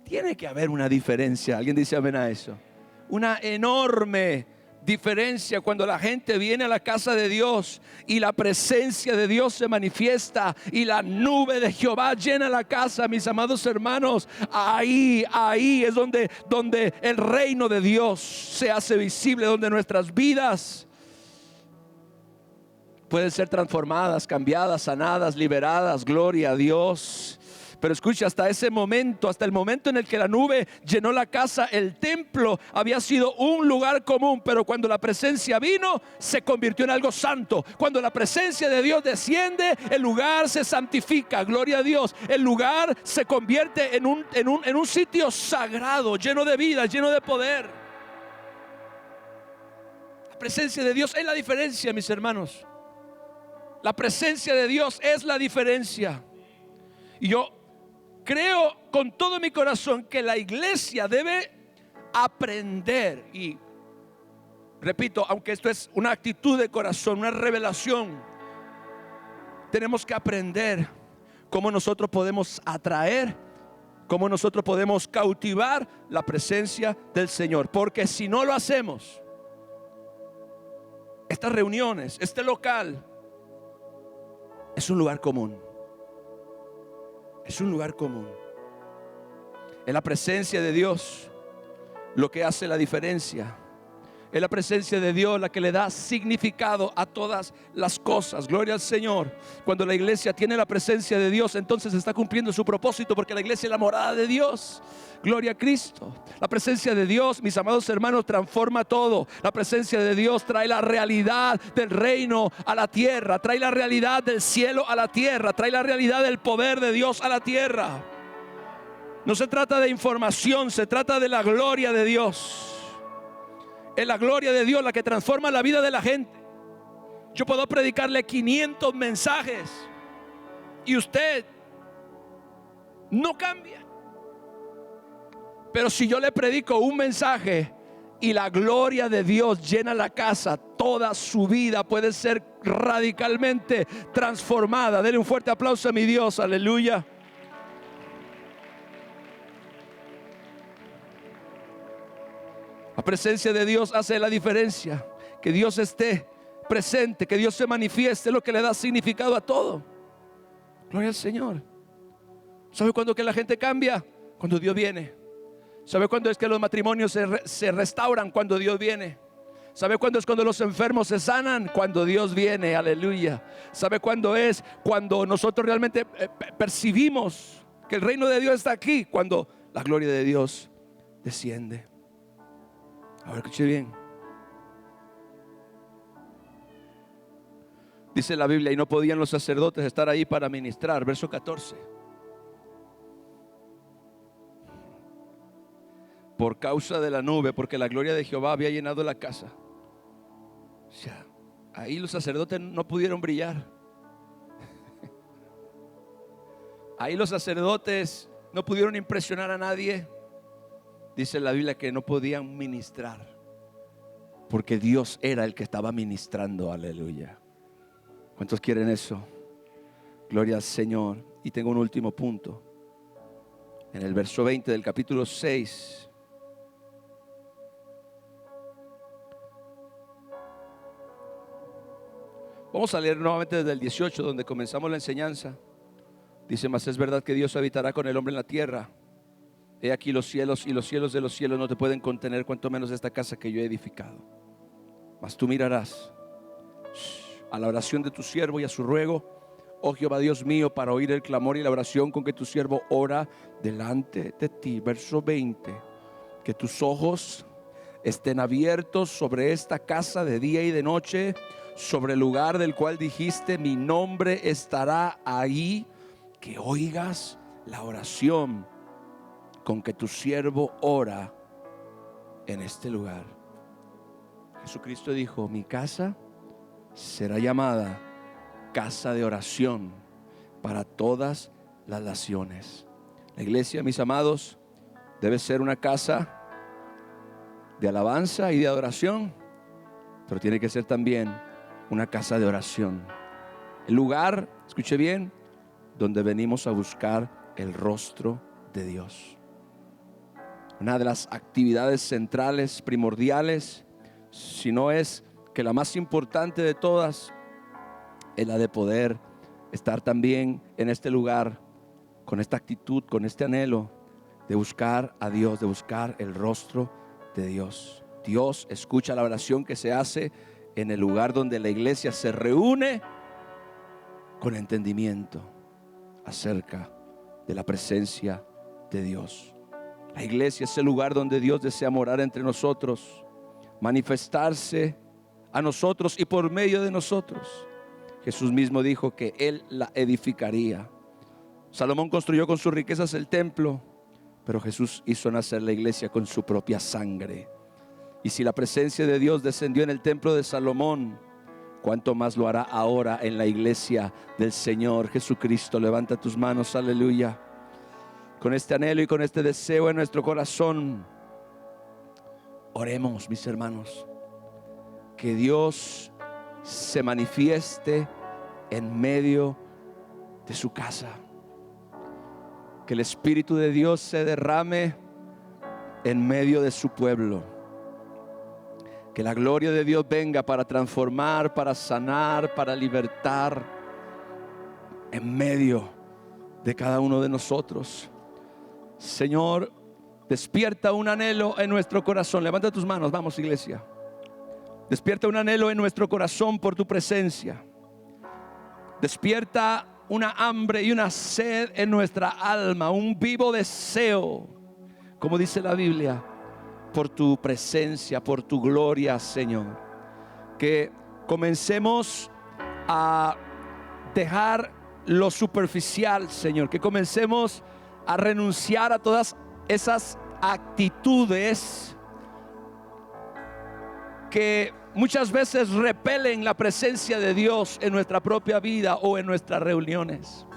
Tiene que haber una diferencia. ¿Alguien dice amén a eso? Una enorme diferencia cuando la gente viene a la casa de Dios y la presencia de Dios se manifiesta y la nube de Jehová llena la casa, mis amados hermanos. Ahí es donde el reino de Dios se hace visible, donde nuestras vidas pueden ser transformadas, cambiadas, sanadas, liberadas. Gloria a Dios. Pero escucha, hasta ese momento, hasta el momento en el que la nube llenó la casa, el templo había sido un lugar común. Pero cuando la presencia vino, se convirtió en algo santo. Cuando la presencia de Dios desciende, el lugar se santifica. Gloria a Dios. El lugar se convierte en un sitio sagrado, lleno de vida, lleno de poder. La presencia de Dios es la diferencia, mis hermanos. La presencia de Dios es la diferencia. Y yo creo con todo mi corazón que la iglesia debe aprender, y repito, aunque esto es una actitud de corazón, una revelación, tenemos que aprender cómo nosotros podemos atraer, cómo nosotros podemos cautivar la presencia del Señor. Porque si no lo hacemos, estas reuniones, este local es un lugar común. Es un lugar común. Es la presencia de Dios lo que hace la diferencia. Es la presencia de Dios la que le da significado a todas las cosas. Gloria al Señor. Cuando la iglesia tiene la presencia de Dios, entonces está cumpliendo su propósito, porque la iglesia es la morada de Dios. Gloria a Cristo. La presencia de Dios, mis amados hermanos, transforma todo. La presencia de Dios trae la realidad del reino a la tierra, trae la realidad del cielo a la tierra, trae la realidad del poder de Dios a la tierra. No se trata de información, se trata de la gloria de Dios. Es la gloria de Dios la que transforma la vida de la gente. Yo puedo predicarle 500 mensajes y usted no cambia. Pero si yo le predico un mensaje y la gloria de Dios llena la casa, toda su vida puede ser radicalmente transformada. Denle un fuerte aplauso a mi Dios, aleluya. La presencia de Dios hace la diferencia. Que Dios esté presente, que Dios se manifieste, es lo que le da significado a todo. Gloria al Señor. ¿Sabe cuándo que la gente cambia? Cuando Dios viene. ¿Sabe cuándo es que los matrimonios se restauran? Cuando Dios viene. ¿Sabe cuándo es cuando los enfermos se sanan? Cuando Dios viene, aleluya. ¿Sabe cuándo es? Cuando nosotros realmente percibimos que el reino de Dios está aquí. Cuando la gloria de Dios desciende. Ahora escuche bien. Dice la Biblia, y no podían los sacerdotes estar ahí para ministrar. Verso 14. Por causa de la nube, porque la gloria de Jehová había llenado la casa. O sea, ahí los sacerdotes no pudieron brillar. Ahí los sacerdotes no pudieron impresionar a nadie. Dice la Biblia que no podían ministrar, porque Dios era el que estaba ministrando, aleluya. ¿Cuántos quieren eso? Gloria al Señor. Y tengo un último punto. En el verso 20 del capítulo 6. Vamos a leer nuevamente desde el 18, donde comenzamos la enseñanza. Dice: mas es verdad que Dios habitará con el hombre en la tierra. He aquí los cielos y los cielos de los cielos no te pueden contener, cuanto menos esta casa que yo he edificado. Mas tú mirarás a la oración de tu siervo y a su ruego, oh Jehová Dios mío, para oír el clamor y la oración con que tu siervo ora delante de ti. Verso 20. Que tus ojos estén abiertos sobre esta casa de día y de noche, sobre el lugar del cual dijiste: mi nombre estará ahí. Que oigas la oración con que tu siervo ora en este lugar. Jesucristo dijo: mi casa será llamada casa de oración para todas las naciones. La iglesia, mis amados, debe ser una casa de alabanza y de adoración, pero tiene que ser también una casa de oración. El lugar, escuche bien, donde venimos a buscar el rostro de Dios. Una de las actividades centrales, primordiales, si no es que la más importante de todas, es la de poder estar también en este lugar con esta actitud, con este anhelo de buscar a Dios, de buscar el rostro de Dios. Dios escucha la oración que se hace en el lugar donde la iglesia se reúne con entendimiento acerca de la presencia de Dios. La iglesia es el lugar donde Dios desea morar entre nosotros, manifestarse a nosotros y por medio de nosotros. Jesús mismo dijo que Él la edificaría. Salomón construyó con sus riquezas el templo, pero Jesús hizo nacer la iglesia con su propia sangre. Y si la presencia de Dios descendió en el templo de Salomón, ¿cuánto más lo hará ahora en la iglesia del Señor Jesucristo? Levanta tus manos, aleluya. Con este anhelo y con este deseo en nuestro corazón, oremos, mis hermanos, que Dios se manifieste en medio de su casa, que el Espíritu de Dios se derrame en medio de su pueblo, que la gloria de Dios venga para transformar, para sanar, para libertar en medio de cada uno de nosotros. Señor, despierta un anhelo en nuestro corazón. Levanta tus manos, vamos, iglesia. Despierta un anhelo en nuestro corazón por tu presencia. Despierta una hambre y una sed en nuestra alma, un vivo deseo, como dice la Biblia, por tu presencia, por tu gloria, Señor. Que comencemos a dejar lo superficial, Señor. Que comencemos a renunciar a todas esas actitudes que muchas veces repelen la presencia de Dios en nuestra propia vida o en nuestras reuniones.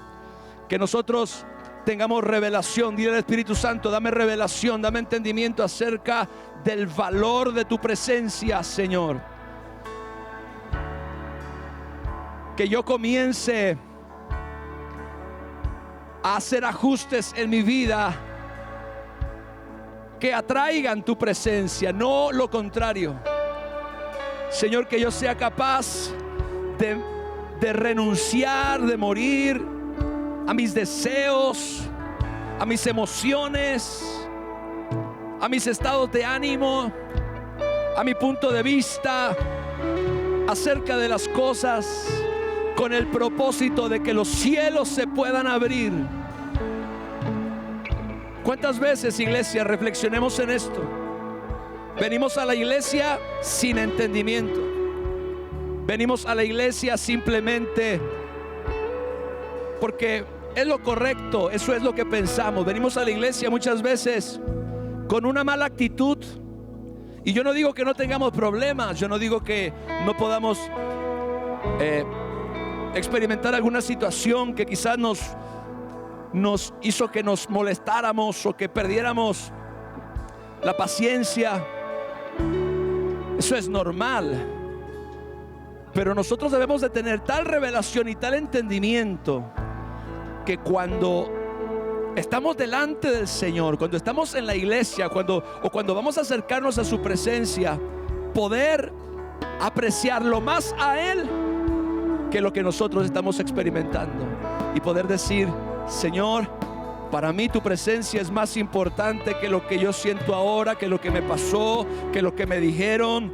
Que nosotros tengamos revelación. Dile al Espíritu Santo: dame revelación, dame entendimiento acerca del valor de tu presencia, Señor. Que yo comience a hacer ajustes en mi vida que atraigan tu presencia, no lo contrario. Señor, que yo sea capaz de renunciar, de morir a mis deseos, a mis emociones, a mis estados de ánimo, a mi punto de vista acerca de las cosas, con el propósito de que los cielos se puedan abrir. ¿Cuántas veces, iglesia, reflexionemos en esto? Venimos a la iglesia sin entendimiento. Venimos a la iglesia simplemente porque es lo correcto, eso es lo que pensamos. Venimos a la iglesia muchas veces con una mala actitud. Y yo no digo que no tengamos problemas, yo no digo que no podamos experimentar alguna situación que quizás nos hizo que nos molestáramos o que perdiéramos la paciencia. Eso es normal. Pero nosotros debemos de tener tal revelación y tal entendimiento que cuando estamos delante del Señor, cuando estamos en la iglesia, cuando vamos a acercarnos a su presencia, poder apreciarlo más a Él que lo que nosotros estamos experimentando y poder decir: Señor, para mí tu presencia es más importante que lo que yo siento ahora, que lo que me pasó, que lo que me dijeron,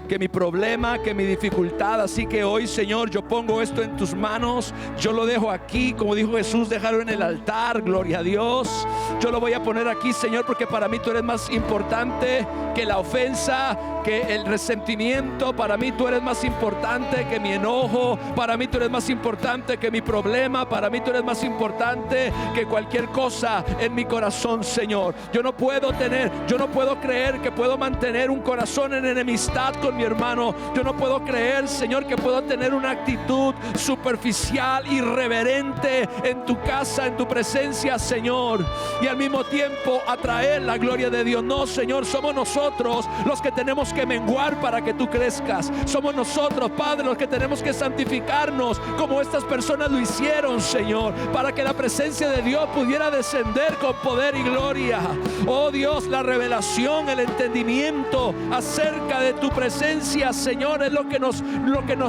que mi problema, que mi dificultad. Así que hoy, Señor, yo pongo esto en tus manos. Yo lo dejo aquí, como dijo Jesús, dejarlo en el altar. Gloria a Dios. Yo lo voy a poner aquí, Señor, porque para mí tú eres más importante que la ofensa, que el resentimiento. Para mí tú eres más importante que mi enojo. Para mí tú eres más importante que mi problema. Para mí tú eres más importante que cualquier cosa en mi corazón, Señor. Yo no puedo creer que puedo mantener un corazón en enemistad con mi hermano. Yo no puedo creer, Señor, que puedo tener una actitud superficial, irreverente en tu casa, en tu presencia, Señor, y al mismo tiempo atraer la gloria de Dios. No, Señor, somos nosotros los que tenemos que menguar para que tú crezcas. Somos nosotros, Padre, los que tenemos que santificarnos como estas personas lo hicieron, Señor, para que la presencia de Dios pudiera descender con poder y gloria. Oh Dios, la revelación, el entendimiento acerca de tu presencia, Señor, es lo que nos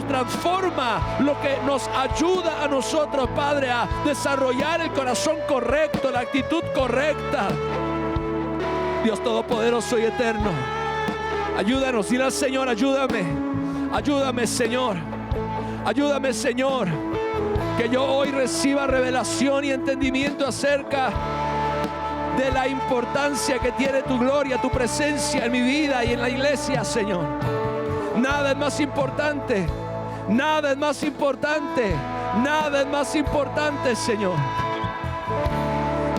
transforma, lo que nos ayuda a nosotros, Padre, a desarrollar el corazón correcto, la actitud correcta. Dios Todopoderoso y eterno, ayúdanos. Dile al Señor: ayúdame, ayúdame, Señor, ayúdame, Señor, que yo hoy reciba revelación y entendimiento acerca de la importancia que tiene tu gloria, tu presencia en mi vida y en la iglesia, Señor. Nada es más importante, nada es más importante, nada es más importante, Señor.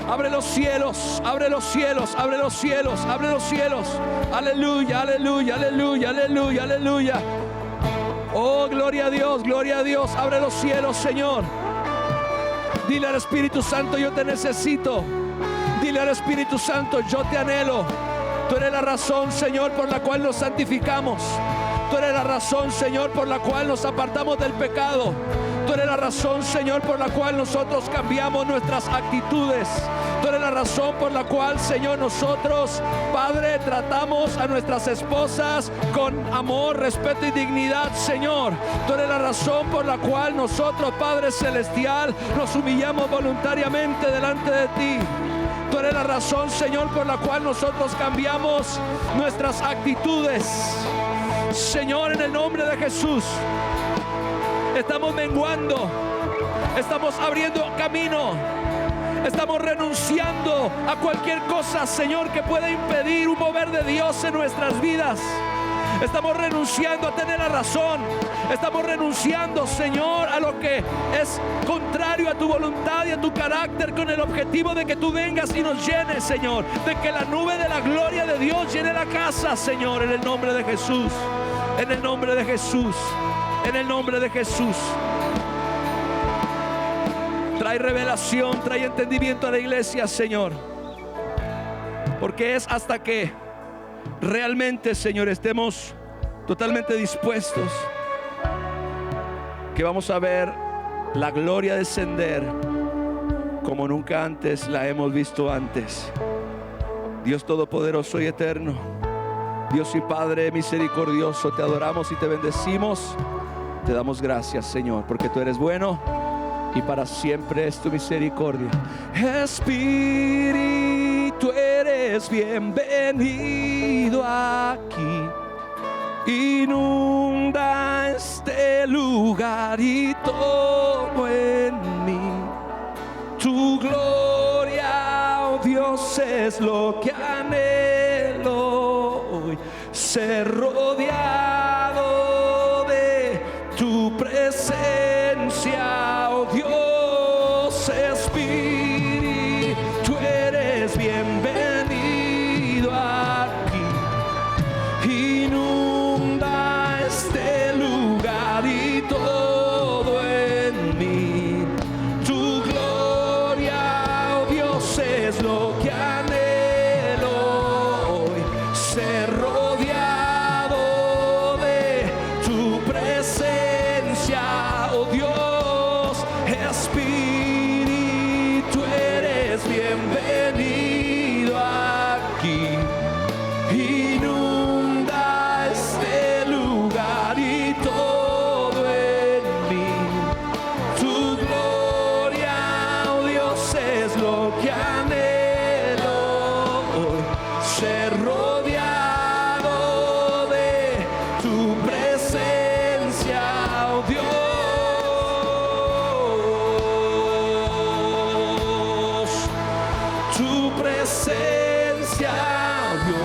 Abre los cielos, abre los cielos, abre los cielos, abre los cielos. Aleluya, aleluya, aleluya, aleluya, aleluya. Oh, gloria a Dios, gloria a Dios. Abre los cielos, Señor. Dile al Espíritu Santo: yo te necesito. Dile al Espíritu Santo: yo te anhelo. Tú eres la razón, Señor, por la cual nos santificamos. Tú eres la razón, Señor, por la cual nos apartamos del pecado. Tú eres la razón, Señor, por la cual nosotros cambiamos nuestras actitudes. Tú eres la razón por la cual, Señor, nosotros, Padre, tratamos a nuestras esposas con amor, respeto y dignidad, Señor. Tú eres la razón por la cual nosotros, Padre Celestial, nos humillamos voluntariamente delante de ti. Tú eres la razón, Señor, por la cual nosotros cambiamos nuestras actitudes. Señor, en el nombre de Jesús, estamos menguando, estamos abriendo camino, estamos renunciando a cualquier cosa, Señor, que pueda impedir un mover de Dios en nuestras vidas. Estamos renunciando a tener la razón. Estamos renunciando, Señor, a lo que es contrario a tu voluntad y a tu carácter, con el objetivo de que tú vengas y nos llenes, Señor, de que la nube de la gloria de Dios llene la casa, Señor, en el nombre de Jesús, en el nombre de Jesús, en el nombre de Jesús. Trae revelación, trae entendimiento a la iglesia, Señor, porque es hasta que realmente, Señor, estemos totalmente dispuestos que vamos a ver la gloria descender como nunca antes la hemos visto antes. Dios Todopoderoso y eterno, Dios y Padre misericordioso, te adoramos y te bendecimos. Te damos gracias, Señor, porque tú eres bueno y para siempre es tu misericordia. Espíritu, eres bienvenido aquí. Inunda este lugar y todo en mí. Tu gloria, oh Dios, es lo que anhelo hoy. Ser rodeado de tu presencia, oh Dios. Espíritu, eres bienvenido aquí. Inunda este lugar y todo en mí. Tu gloria, oh Dios, es lo que anhelo hoy. Ser rodeado de tu presencia, oh Dios. Espíritu, eres bienvenido aquí. Inunda este lugar y todo en mí. Tu gloria, oh Dios, rodeado de tu presencia, oh Dios. Tu presencia, oh Dios.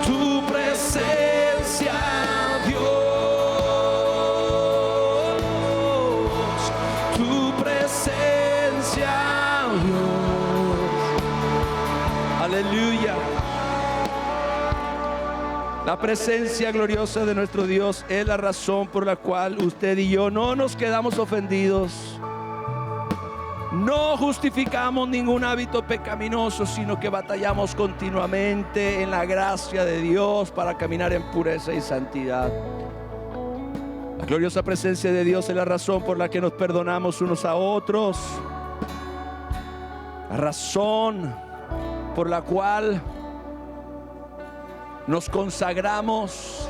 Tu presencia, Dios. Tu presencia, Dios. Aleluya. La presencia gloriosa de nuestro Dios es la razón por la cual usted y yo no nos quedamos ofendidos. No justificamos ningún hábito pecaminoso, sino que batallamos continuamente en la gracia de Dios para caminar en pureza y santidad. La gloriosa presencia de Dios es la razón por la que nos perdonamos unos a otros. La razón por la cual nos consagramos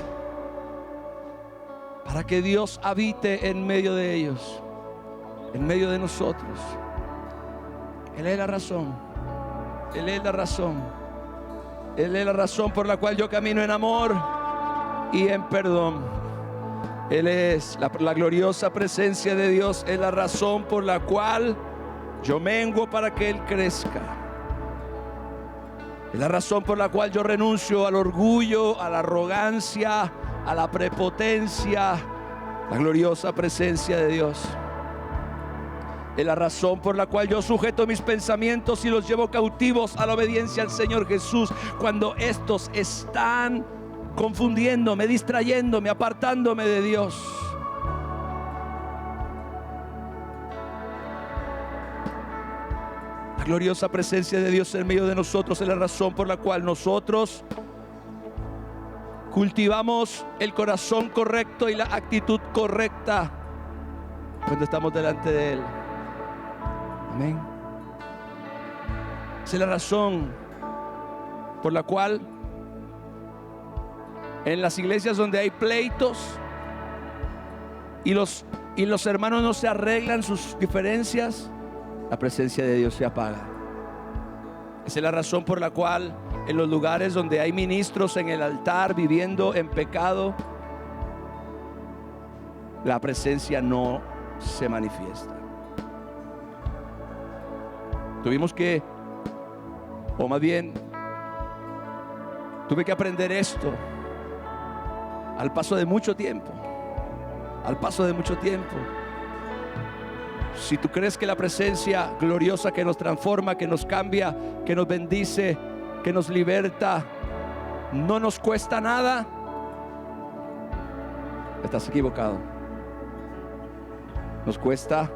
para que Dios habite en medio de ellos, en medio de nosotros. Él es la razón. Él es la razón. Él es la razón por la cual yo camino en amor y en perdón. Él es la gloriosa presencia de Dios. Es la razón por la cual yo menguo para que Él crezca. Es la razón por la cual yo renuncio al orgullo, a la arrogancia, a la prepotencia. La gloriosa presencia de Dios es la razón por la cual yo sujeto mis pensamientos y los llevo cautivos a la obediencia al Señor Jesús cuando estos están confundiéndome, distrayéndome, apartándome de Dios. La gloriosa presencia de Dios en medio de nosotros es la razón por la cual nosotros cultivamos el corazón correcto y la actitud correcta cuando estamos delante de Él. Amén. Esa es la razón por la cual en las iglesias donde hay pleitos y los hermanos no se arreglan sus diferencias, la presencia de Dios se apaga. Esa es la razón por la cual en los lugares donde hay ministros en el altar viviendo en pecado, la presencia no se manifiesta. Tuvimos que, o más bien, tuve que aprender esto al paso de mucho tiempo. Al paso de mucho tiempo. Si tú crees que la presencia gloriosa que nos transforma, que nos cambia, que nos bendice, que nos liberta, no nos cuesta nada, estás equivocado. Nos cuesta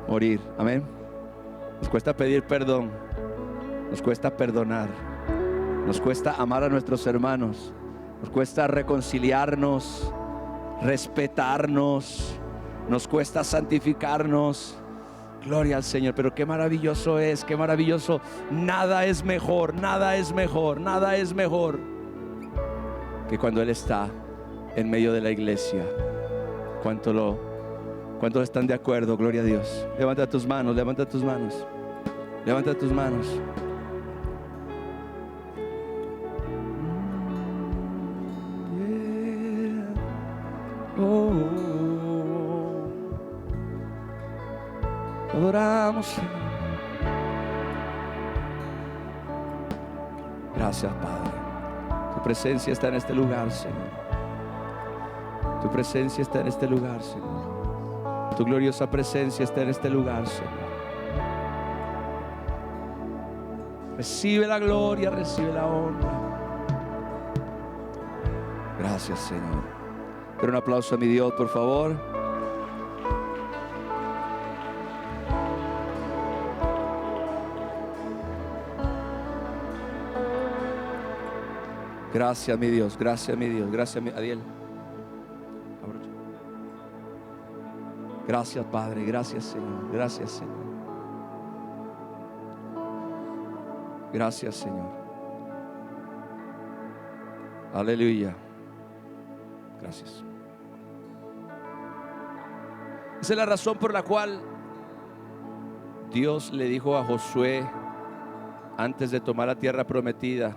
morir. Amén. Nos cuesta pedir perdón. Nos cuesta perdonar. Nos cuesta amar a nuestros hermanos. Nos cuesta reconciliarnos, respetarnos. Nos cuesta santificarnos. Gloria al Señor. Pero qué maravilloso es, qué maravilloso. Nada es mejor, nada es mejor, nada es mejor que cuando Él está en medio de la iglesia. ¿Cuántos están de acuerdo? Gloria a Dios. Levanta tus manos, levanta tus manos. Levanta tus manos. Adoramos, Señor. Gracias, Padre. Tu presencia está en este lugar, Señor. Tu presencia está en este lugar, Señor. Tu gloriosa presencia está en este lugar, Señor. Recibe la gloria, recibe la honra. Gracias, Señor. Quiero un aplauso a mi Dios, por favor. Gracias, mi Dios, gracias, mi Dios, gracias, mi Adiel. Gracias, Padre, gracias, Señor, gracias, Señor. Gracias, Señor. Aleluya. Gracias. Esa es la razón por la cual Dios le dijo a Josué antes de tomar la tierra prometida,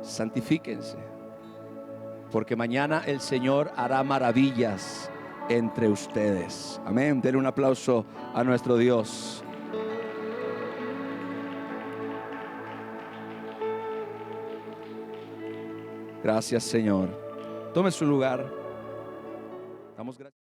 santifíquense, porque mañana el Señor hará maravillas entre ustedes. Amén. Denle un aplauso a nuestro Dios. Gracias, Señor. Tome su lugar. Damos gracias.